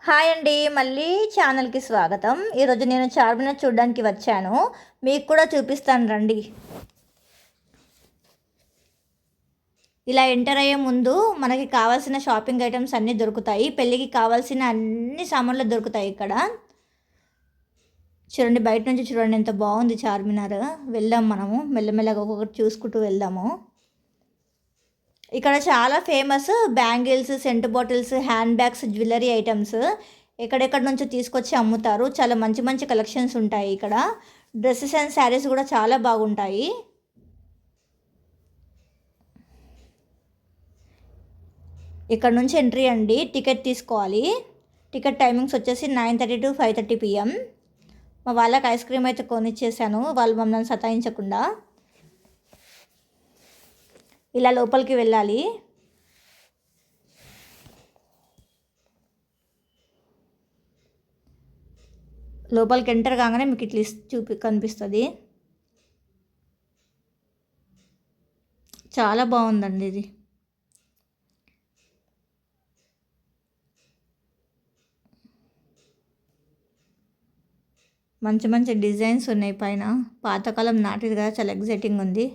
Hi అండి, మళ్ళీ ఛానల్కి స్వాగతం. ఈరోజు నేను చార్మినార్ చూడడానికి వచ్చాను. మీకు కూడా చూపిస్తాను రండి. ఇలా ఎంటర్ అయ్యే ముందు మనకి కావాల్సిన షాపింగ్ ఐటమ్స్ అన్నీ దొరుకుతాయి. పెళ్ళికి కావాల్సిన అన్ని సామాన్లు దొరుకుతాయి ఇక్కడ. చూడండి, బయట నుంచి చూడండి ఎంత బాగుంది చార్మినార్. వెళ్దాం మనము మెల్లమెల్లగా ఒక్కొక్కటి చూసుకుంటూ వెళ్దాము. ఇక్కడ చాలా famous bangles, cent bottles, hand bags, jewellery items ఎక్కడెక్కడ నుంచో తీసుకొచ్చి అమ్ముతారు. చాలా మంచి మంచి కలెక్షన్స్ ఉంటాయి ఇక్కడ. డ్రెస్సెస్ అండ్ శారీస్ కూడా చాలా బాగుంటాయి. ఇక్కడ నుంచి ఎంట్రీ అండి, టికెట్ తీసుకోవాలి. టికెట్ టైమింగ్స్ వచ్చేసి 9:30 to 5:30 PM. మా వాళ్ళకి ఐస్ క్రీమ్ అయితే కొనిచ్చేసాను, వాళ్ళు మమ్మల్ని సతాయించకుండా. ఇలా లోపలికి వెళ్ళాలి. లోపలికి ఎంటర్ కాగానే మీకు ఇట్లా కనిపిస్తుంది. చాలా బాగుందండి ఇది. మంచి మంచి డిజైన్స్ ఉన్నాయి పైన. పాతకాలం నాటిది కదా, చాలా ఎగ్జైటింగ్ ఉంది.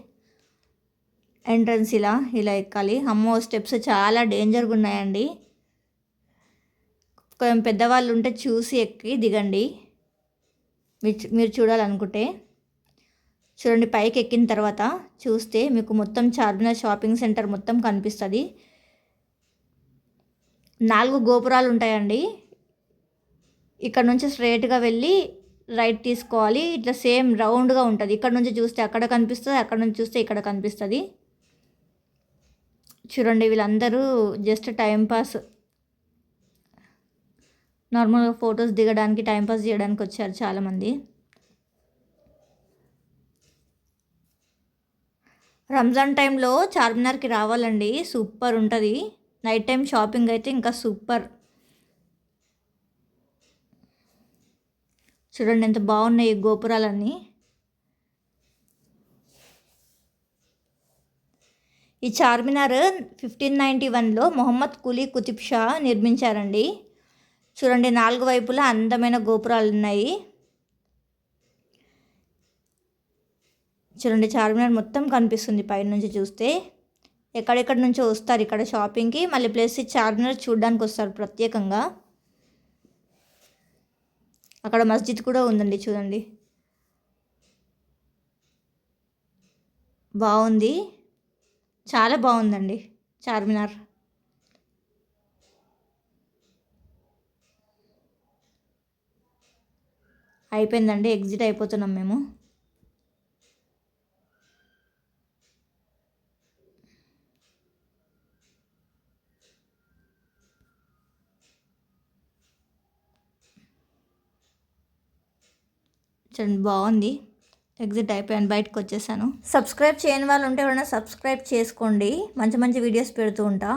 ఎంట్రన్స్ ఇలా ఎక్కాలి. అమ్మో, స్టెప్స్ చాలా డేంజర్గా ఉన్నాయండి. కొంచెం పెద్దవాళ్ళు ఉంటే చూసి ఎక్కి దిగండి మీరు చూడాలనుకుంటే. చూడండి, పైకి ఎక్కిన తర్వాత చూస్తే మీకు మొత్తం చార్మినార్ షాపింగ్ సెంటర్ మొత్తం కనిపిస్తుంది. 4 గోపురాలు ఉంటాయండి. ఇక్కడ నుంచి స్ట్రైట్గా వెళ్ళి రైట్ తీసుకోవాలి. ఇట్లా సేమ్ రౌండ్గా ఉంటుంది. ఇక్కడ నుంచి చూస్తే అక్కడ కనిపిస్తుంది, అక్కడ నుంచి చూస్తే ఇక్కడ కనిపిస్తుంది. చూడండి, వీళ్ళందరూ జస్ట్ టైంపాస్, నార్మల్గా ఫొటోస్ దిగడానికి, టైంపాస్ చేయడానికి వచ్చారు చాలామంది. రంజాన్ టైంలో చార్మినార్కి రావాలండి, సూపర్ ఉంటుంది. నైట్ టైం షాపింగ్ అయితే ఇంకా సూపర్. చూడండి ఎంత బాగున్నాయి ఈ గోపురాలన్నీ. ఈ చార్మినార్ 1591లో మొహమ్మద్ కులీ కుతుబ్ షా నిర్మించారండి. చూడండి, 4 వైపులా అందమైన గోపురాలు ఉన్నాయి. చూడండి, చార్మినార్ మొత్తం కనిపిస్తుంది పైన నుంచి చూస్తే. ఎక్కడెక్కడి నుంచో వస్తారు ఇక్కడ షాపింగ్కి, మళ్ళీ ప్లస్ చార్మినార్ చూడడానికి వస్తారు ప్రత్యేకంగా. అక్కడ మస్జిద్ కూడా ఉందండి, చూడండి బాగుంది. చాలా బాగుందండి చార్మినార్. అయిపోయిందండి, ఎగ్జిట్ అయిపోతున్నాం మేము. చూడండి బాగుంది. ఎగ్జిట్ అయిపోయాను, బయటకు వచ్చేసాను. సబ్స్క్రైబ్ చేయని వాళ్ళు ఉంటే ఎవరైనా సబ్స్క్రైబ్ చేసుకోండి, మంచి మంచి వీడియోస్ పెడుతూ ఉంటా.